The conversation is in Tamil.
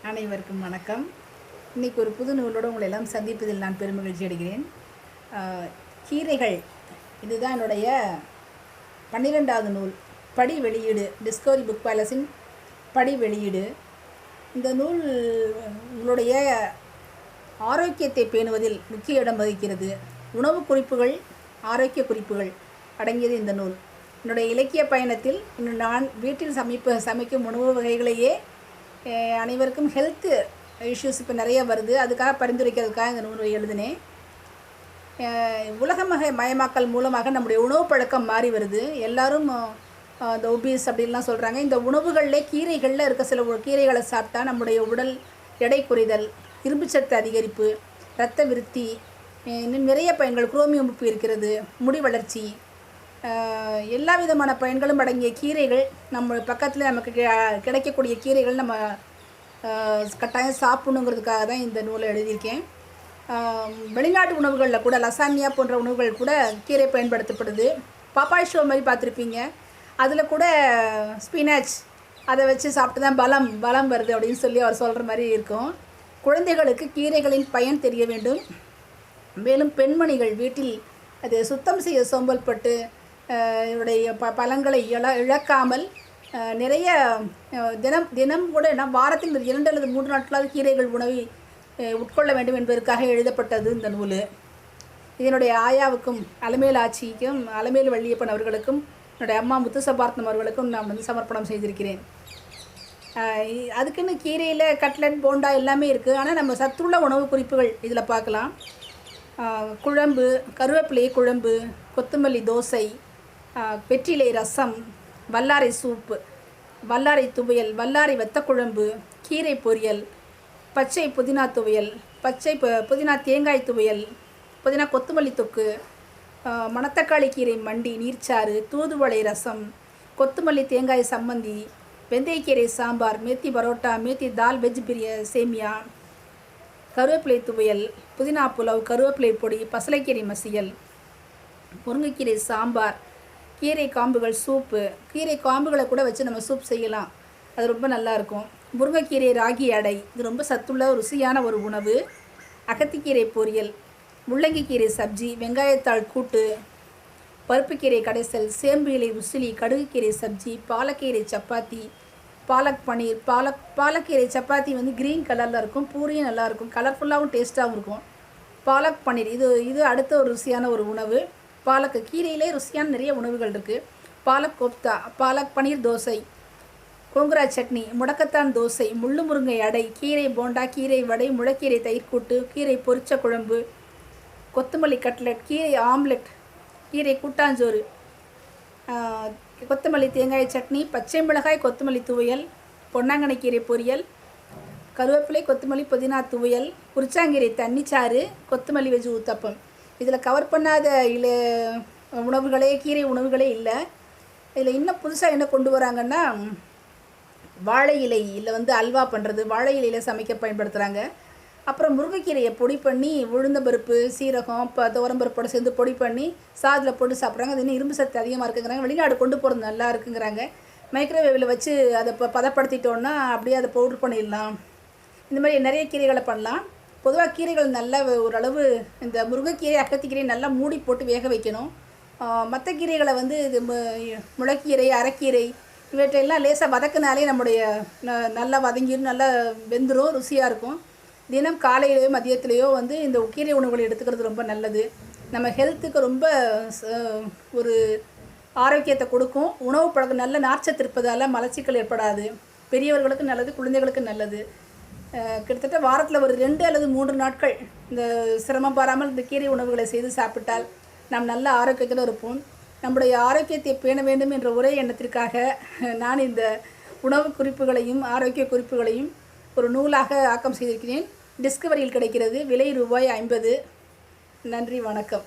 அனைவருக்கும் வணக்கம். இன்றைக்கி ஒரு புது நூலோடு உங்களை எல்லாம் சந்திப்பதில் நான் பெருமகிழ்ச்சி அடைகிறேன். கீரைகள் இதுதான் என்னுடைய 12வது நூல். படி வெளியீடு, டிஸ்கவரி புக் பேலஸின் படி வெளியீடு. இந்த நூல் உங்களுடைய ஆரோக்கியத்தை பேணுவதில் முக்கிய இடம் வகிக்கிறது. உணவு குறிப்புகள், ஆரோக்கிய குறிப்புகள் அடங்கியது இந்த நூல். என்னுடைய இலக்கிய பயணத்தில் இன்னும் நான் வீட்டில் சமைக்கும் உணவு வகைகளையே அனைவருக்கும் ஹெல்த்து இஷ்யூஸ் இப்போ நிறைய வருது. அதுக்காக பரிந்துரைக்கிறதுக்காக இந்த நூலை எழுதினேன். மயமாக்கல் மூலமாக நம்முடைய உணவு பழக்கம் மாறி வருது. எல்லோரும் இந்த ஒபீஸ் அப்படின்லாம் சொல்கிறாங்க. இந்த உணவுகளில் கீரைகளில் இருக்க சில கீரைகளை சாப்பிட்டா நம்முடைய உடல் எடை குறைதல், இரும்புச்சத்து அதிகரிப்பு, இரத்த விருத்தி, இன்னும் நிறைய பயன்கள், குரோமியம் உப்பு இருக்கிறது, முடி வளர்ச்சி, எல்லா விதமான பயன்களும் அடங்கிய கீரைகள் நம்ம பக்கத்தில் நமக்கு கிடைக்கக்கூடிய கீரைகள் நம்ம கட்டாயம் சாப்பிடணுங்கிறதுக்காக தான் இந்த நூலை எழுதியிருக்கேன். வெளிநாட்டு உணவுகளில் கூட லசானியா போன்ற உணவுகள் கூட கீரை பயன்படுத்தப்படுது. பாப்பாய் ஷோ மாதிரி பார்த்துருப்பீங்க. அதில் கூட ஸ்பினாச் அதை வச்சு சாப்பிட்டு தான் பலம் வருது அப்படின்னு சொல்லி அவர் சொல்கிற மாதிரி இருக்கும். குழந்தைகளுக்கு கீரைகளின் பயன் தெரிய வேண்டும். மேலும் பெண்மணிகள் வீட்டில் அது சுத்தம் செய்ய சோம்பல்பட்டு இவருடைய பழங்களை இழக்காமல் நிறைய தினம் கூட வாரத்தில் 2 அல்லது 3 நாட்களாவது கீரைகள் உணவை உட்கொள்ள வேண்டும் என்பதற்காக எழுதப்பட்டது இந்த நூல். இதனுடைய ஆயாவுக்கும் அலமேல் ஆட்சிக்கும் அலமேல் வள்ளியப்பன் அவர்களுக்கும் என்னுடைய அம்மா முத்துசபார்த்தம் அவர்களுக்கும் நான் சமர்ப்பணம் செய்திருக்கிறேன். அதுக்குன்னு கீரையில் கட்லட், போண்டா எல்லாமே இருக்குது. ஆனால் நம்ம சத்துள்ள உணவு குறிப்புகள் இதில் பார்க்கலாம். குழம்பு, கருவேப்பிலை குழம்பு, கொத்தமல்லி தோசை, வெற்றிலை ரசம், வல்லாரை சூப்பு, வல்லாரை துவையல், வல்லாரை வத்தக்குழம்பு, கீரை பொரியல், பச்சை புதினா துவையல், பச்சை புதினா தேங்காய் துவையல், புதினா கொத்தமல்லி தொக்கு, மணத்தக்காளி கீரை மண்டி நீர்ச்சாறு, தூதுவளை ரசம், கொத்தமல்லி தேங்காய் சம்மந்தி, வெந்தயக்கீரை சாம்பார், மேத்தி பரோட்டா, மேத்தி தால், வெஜ் சேமியா, கருவேப்பிலை துவையல், புதினா புலாவ், கருவேப்பிலை பொடி, பசலைக்கீரை மசியல், முருங்கைக்கீரை சாம்பார், கீரை காம்புகள் சூப்பு. கீரை காம்புகளை கூட வச்சு நம்ம சூப் செய்யலாம். அது ரொம்ப நல்லாயிருக்கும். முருங்கைக்கீரை ராகி அடை, இது ரொம்ப சத்துள்ள ருசியான ஒரு உணவு. அகத்திக்கீரை பொரியல், முள்ளங்கி கீரை சப்ஜி, வெங்காயத்தாள் கூட்டு, பருப்புக்கீரை கடைசல், சேம்பு இலை உசிலி, கடுகுக்கீரை சப்ஜி, பாலக்கீரை சப்பாத்தி, பாலக் பன்னீர். பாலக்கீரை சப்பாத்தி க்ரீன் கலரில் இருக்கும். பூரியும் நல்லாயிருக்கும், கலர்ஃபுல்லாகவும் டேஸ்ட்டாகவும் இருக்கும். பாலக் பன்னீர் இது அடுத்த ஒரு ருசியான ஒரு உணவு. பாலக்கு கீரையிலே ருசியான நிறைய உணவுகள் இருக்குது. பாலக் கோப்தா, பாலக் பன்னீர் தோசை, கோங்குரா சட்னி, முடக்கத்தான் தோசை, முள்ளு முருங்கை அடை, கீரை போண்டா, கீரை வடை, முளைக்கீரை தயிர்கூட்டு, கீரை பொரிச்ச குழம்பு, கொத்தமல்லி கட்லெட், கீரை ஆம்லெட், கீரை கூட்டாஞ்சோறு, கொத்தமல்லி தேங்காய் சட்னி, பச்சை மிளகாய் கொத்தமல்லி துவையல், பொன்னாங்கண்ணி கீரை பொரியல், கருவேப்பிலை கொத்தமல்லி புதினா துவையல், குறிச்சாங்கீரை தண்ணிச்சாறு, கொத்தமல்லி வெஜ் ஊத்தப்பம். இதில் கவர் பண்ணாத உணவுகளே, கீரை உணவுகளே இல்லை. இதில் இன்னும் புதுசாக என்ன கொண்டு வராங்கன்னா, வாழை இலையில் அல்வா பண்ணுறது, வாழை இலையில் சமைக்க பயன்படுத்துகிறாங்க. அப்புறம் முருங்கைக்கீரையை பொடி பண்ணி உளுந்தம்பருப்பு, சீரகம், துவரம்பருப்போடு சேர்ந்து பொடி பண்ணி சாதத்தில் போட்டு சாப்பிட்றாங்க. அது இன்னும் இரும்பு சத்து அதிகமாக இருக்குங்கிறாங்க. வெளிநாடு கொண்டு போகிறது நல்லா இருக்குங்கிறாங்க. மைக்ரோவேவில் வச்சு அதை பதப்படுத்திட்டோன்னா அப்படியே அதை பவுட்ரு பண்ணிடலாம். இந்த மாதிரி நிறைய கீரைகளை பண்ணலாம். பொதுவாக கீரைகள் நல்ல ஓரளவு இந்த முருங்கைக்கீரை, அகத்திக்கீரை நல்லா மூடி போட்டு வேக வைக்கணும். மற்ற கீரைகளை இது முளைக்கீரை, அரைக்கீரை இவற்றையெல்லாம் லேசாக வதக்கினாலே நம்முடைய நல்லா வதங்கிடும், நல்லா வெந்துடும், ருசியாக இருக்கும். தினம் காலையிலையோ மதியத்துலேயோ இந்த கீரை உணவுகளை எடுத்துக்கிறது ரொம்ப நல்லது. நம்ம ஹெல்த்துக்கு ரொம்ப ஒரு ஆரோக்கியத்தை கொடுக்கும். உணவு பழக்கம் நல்ல நார்ச்சத்து இருப்பதால் மலச்சிக்கல் ஏற்படாது. பெரியவர்களுக்கு நல்லது, குழந்தைகளுக்கு நல்லது. கிட்டத்தட்ட வாரத்தில் ஒரு 2 அல்லது 3 நாட்கள் இந்த சிரமம் பாராமல் இந்த கீரை உணவுகளை செய்து சாப்பிட்டால் நாம் நல்ல ஆரோக்கியத்தில் இருப்போம். நம்முடைய ஆரோக்கியத்தை பேண வேண்டும் என்ற ஒரே எண்ணத்திற்காக நான் இந்த உணவு குறிப்புகளையும் ஆரோக்கிய குறிப்புகளையும் ஒரு நூலாக ஆக்கம் செய்திருக்கிறேன். டிஸ்கவரியில் கிடைக்கிறது. விலை ரூபாய் 50. நன்றி, வணக்கம்.